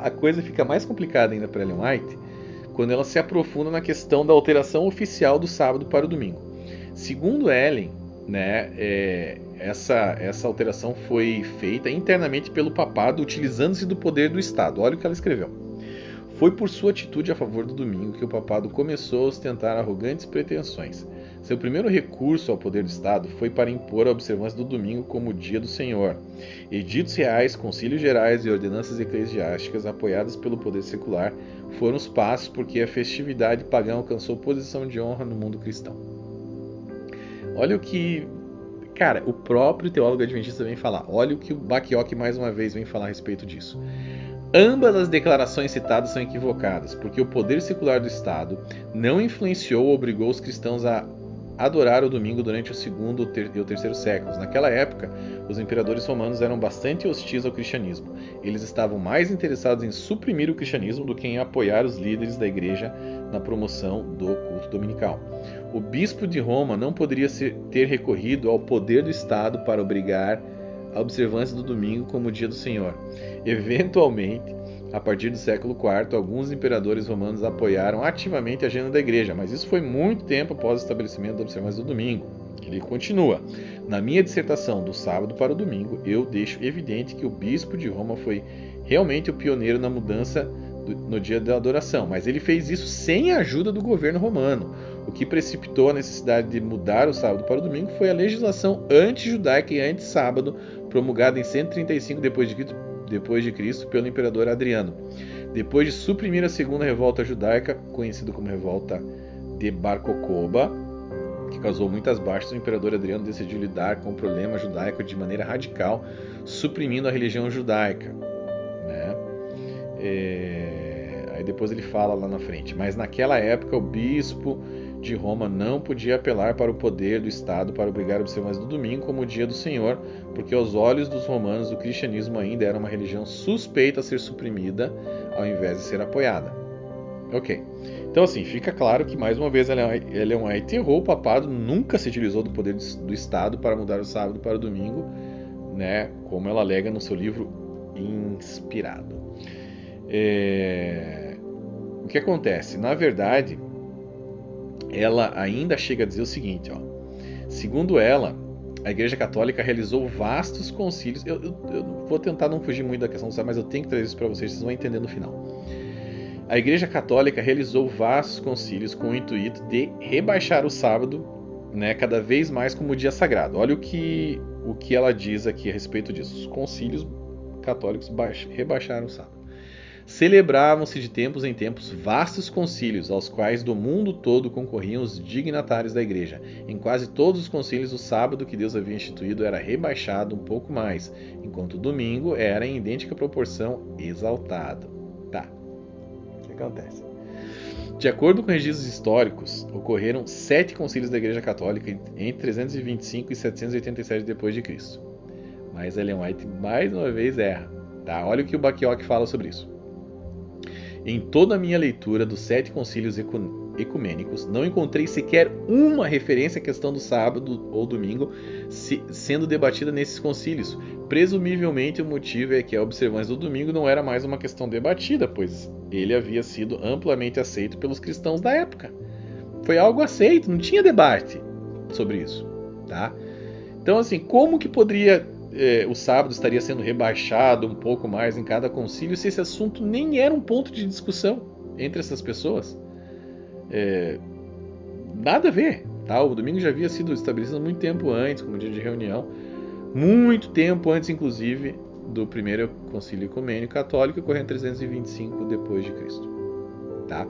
a coisa fica mais complicada ainda para Ellen White quando ela se aprofunda na questão da alteração oficial do sábado para o domingo. Segundo Ellen, né, essa alteração foi feita internamente pelo papado utilizando-se do poder do Estado. Olha o que ela escreveu. Foi por sua atitude a favor do domingo que o papado começou a ostentar arrogantes pretensões. Seu primeiro recurso ao poder do Estado foi para impor a observância do domingo como o dia do Senhor. Editos reais, concílios gerais e ordenanças eclesiásticas apoiadas pelo poder secular foram os passos porque a festividade pagã alcançou posição de honra no mundo cristão. Olha o que, cara, o próprio teólogo adventista vem falar. Olha o que o Bacchiocchi mais uma vez vem falar a respeito disso. Ambas as declarações citadas são equivocadas, porque o poder secular do Estado não influenciou ou obrigou os cristãos a adorar o domingo durante o segundo e o terceiro séculos. Naquela época, os imperadores romanos eram bastante hostis ao cristianismo. Eles estavam mais interessados em suprimir o cristianismo do que em apoiar os líderes da igreja na promoção do culto dominical. O bispo de Roma não poderia ter recorrido ao poder do Estado para obrigar a observância do domingo como o dia do Senhor. Eventualmente, a partir do século IV, alguns imperadores romanos apoiaram ativamente a agenda da igreja, mas isso foi muito tempo após o estabelecimento da observância do domingo. Ele continua. Na minha dissertação do sábado para o domingo, eu deixo evidente que o bispo de Roma foi realmente o pioneiro na mudança no dia da adoração, mas ele fez isso sem a ajuda do governo romano. O que precipitou a necessidade de mudar o sábado para o domingo foi a legislação anti-judaica e anti-sábado promulgada em 135 depois de Cristo pelo imperador Adriano. Depois de suprimir a segunda revolta judaica, conhecida como revolta de Bar Kokhba, que causou muitas baixas, o imperador Adriano decidiu lidar com o problema judaico de maneira radical, suprimindo a religião judaica. Né? Aí depois ele fala lá na frente. Mas naquela época o bispo de Roma não podia apelar para o poder do Estado para obrigar a observância do domingo como o dia do Senhor, porque aos olhos dos romanos o cristianismo ainda era uma religião suspeita a ser suprimida ao invés de ser apoiada. Ok. Então assim, fica claro que mais uma vez Ellen White errou. O papado nunca se utilizou do poder do Estado para mudar o sábado para o domingo, né, como ela alega no seu livro Inspirado. O que acontece? Na verdade, ela ainda chega a dizer o seguinte, ó. Segundo ela, a Igreja Católica realizou vastos concílios. Eu vou tentar não fugir muito da questão do sábado, mas eu tenho que trazer isso para vocês vão entender no final. A Igreja Católica realizou vastos concílios com o intuito de rebaixar o sábado, né, cada vez mais como dia sagrado. Olha o que ela diz aqui a respeito disso. Os concílios católicos rebaixaram o sábado. Celebravam-se de tempos em tempos vastos concílios, aos quais do mundo todo concorriam os dignatários da igreja. Em quase todos os concílios, o sábado que Deus havia instituído era rebaixado um pouco mais, enquanto o domingo era em idêntica proporção exaltado. Tá. O que acontece? De acordo com registros históricos, ocorreram 7 concílios da Igreja Católica entre 325 e 787 d.C. Mas Ellen White mais uma vez erra. Tá? Olha o que o Bacchiocchi fala sobre isso. Em toda a minha leitura dos 7 concílios ecumênicos, não encontrei sequer uma referência à questão do sábado ou domingo sendo debatida nesses concílios. Presumivelmente o motivo é que a observância do domingo não era mais uma questão debatida, pois ele havia sido amplamente aceito pelos cristãos da época. Foi algo aceito, não tinha debate sobre isso. Tá? Então, assim, como que poderia... o sábado estaria sendo rebaixado um pouco mais em cada concílio se esse assunto nem era um ponto de discussão entre essas pessoas? Nada a ver, tá? O domingo já havia sido estabelecido muito tempo antes como dia de reunião, muito tempo antes inclusive do primeiro concílio ecumênico católico, ocorrendo em 325 depois de Cristo, tá?